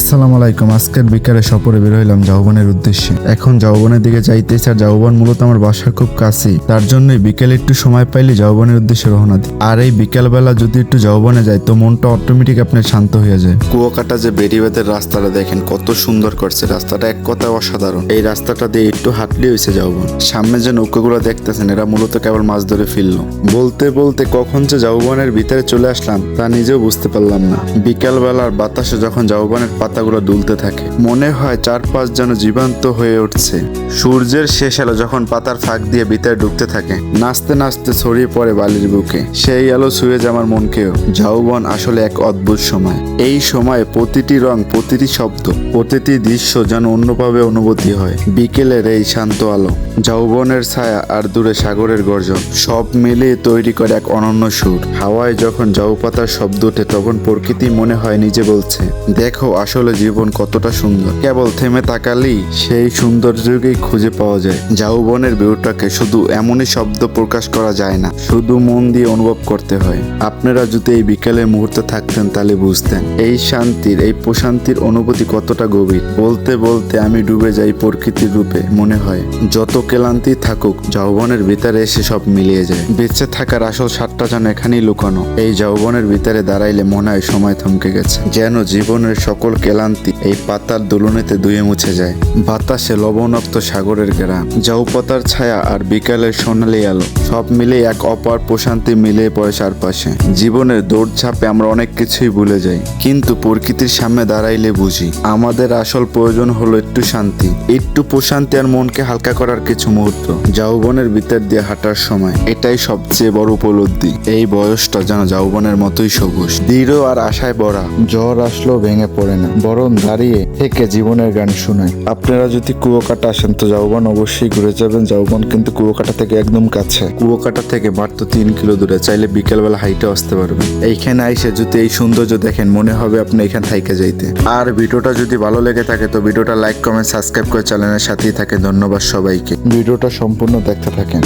আসসালামু আলাইকুম। আজকের বিকালে সফরে বের হইলাম ঝাউবনের উদ্দেশ্যে। এখন ঝাউবনের দিকে যাইতেছি, আর ঝাউবন মূলত আমার বাসার খুব কাছেই। তার জন্যই বিকেলে একটু সময় পাইলে ঝাউবনের উদ্দেশ্যে রওনা দিই। আর এই বিকালবেলা যদি একটু ঝাউবনে যাই তো মনটা অটোমেটিক আপনার শান্ত হয়ে যায়। কুয়াকাটা যে বেরিবাদের রাস্তাটা দেখেন কত সুন্দর করছে, রাস্তাটা এক কথায় অসাধারণ। এই রাস্তাটা দিয়ে একটু হাঁটলে হয়েছে ঝাউবন। সামনে যে নৌকাগুলো দেখতেছেন এরা মূলত কেবল মাছ ধরে ফিরলো। বলতে বলতে কখন যে ঝাউবনের ভিতরে চলে আসলাম তা নিজেও বুঝতে পারলাম না। বিকালবেলার বাতাসে যখন ঝাউবনের পাতাগুলো দুলতে থাকে মনে হয় চারপাশ যেন জীবন্ত হয়ে উঠছে। সূর্যের শেষ আলো যখন পাতার ফাঁক দিয়ে ভিতরে ঢুকতে থাকে নাচতে নাচতে ছড়িয়ে পড়ে বালির বুকে, সেই আলো ছুঁয়ে যায় আমার মনকেও। ঝাউবন আসলে এক অদ্ভুত সময়। এই সময়ে প্রতিটি রং, প্রতিটি শব্দ, প্রতিটি দৃশ্য যেন অন্যভাবে অনুভূতি হয়। বিকেলের এই শান্ত আলো, ঝাউবনের ছায়া আর দূরে সাগরের গর্জন সব মিলিয়ে তৈরি করে এক অনন্য সুর। হাওয়ায় যখন ঝাউ পাতার শব্দ ওঠে তখন প্রকৃতি মনে হয় নিজে বলছে, দেখো আসলে জীবন কতটা সুন্দর। কেবল থেমে তাকালেই সেই সৌন্দর্যকেই খুঁজে পাওয়া যায়। ঝাউবনের ভিউটাকে শুধু এমনই শব্দ প্রকাশ করা যায় না, শুধু মন দিয়ে অনুভব করতে হয়। আপনারা যদি এই বিকেলের মুহূর্তে থাকতেন তাহলে বুঝতেন এই শান্তির, এই প্রশান্তির অনুভূতি কতটা গভীর। বলতে বলতে আমি ডুবে যাই প্রকৃতির রূপে। মনে হয় যত ক্লান্তি থাকুক ঝাউবনের ভিতরে এসে সব মিলিয়ে যায়। বেঁচে থাকার আসল স্বাদটা যেন এখানেই লুকানো। এই ঝাউবনের ভিতরে দাঁড়াইলে মনে হয় সময় থমকে গেছে, যেন জীবনের সকল ক্লান্তি এই পাতার দোলনেতে ধুয়ে মুছে যায়। বাতাসে লবণাক্ত সাগরের গ্রাম, ঝাউ পাতার ছায়া আর বিকালের সোনালি আলো সব মিলে এক অপার প্রশান্তি মিলিয়ে পড়ে চারপাশে। জীবনের দৌড়ঝাঁপে আমরা অনেক কিছুই ভুলে যাই, কিন্তু প্রকৃতির সামনে দাঁড়াইলে বুঝি আমাদের আসল প্রয়োজন হলো একটু শান্তি, একটু প্রশান্তি আর মনকে হালকা করার কিছু মুহূর্ত। ঝাউবনের ভিতর দিয়ে হাঁটার সময় এটাই সবচেয়ে বড় উপলব্ধি। এই বয়সটা যেন ঝাউবনের মতোই সবুজ, দৃঢ় আর আশায় ভরা। ঝড় আসলেও ভেঙে পড়ে না, বরং দাঁড়িয়ে থেকে জীবনের গান শোনায়। আপনারা যদি কুয়াকাটা আসেন তো ঝাউবন অবশ্যই ঘুরে যাবেন। ঝাউবন কিন্তু কুয়াকাটা থেকে একদম কাছে। কুয়াকাটা থেকে মাত্র 3 কিলো দূরে। চাইলে বিকেলবেলা হাইটে আসতে পারবেন। এইখানে আইসে যদি এই সৌন্দর্য দেখেন মনে হবে আপনি এখান থাইকে যাইতে। আর ভিডিওটা যদি ভালো লেগে থাকে তো ভিডিওটা লাইক, কমেন্ট, সাবস্ক্রাইব করে চ্যানেলের সাথেই থাকে। ধন্যবাদ সবাইকে। ভিডিওটা সম্পূর্ণ দেখতে থাকেন।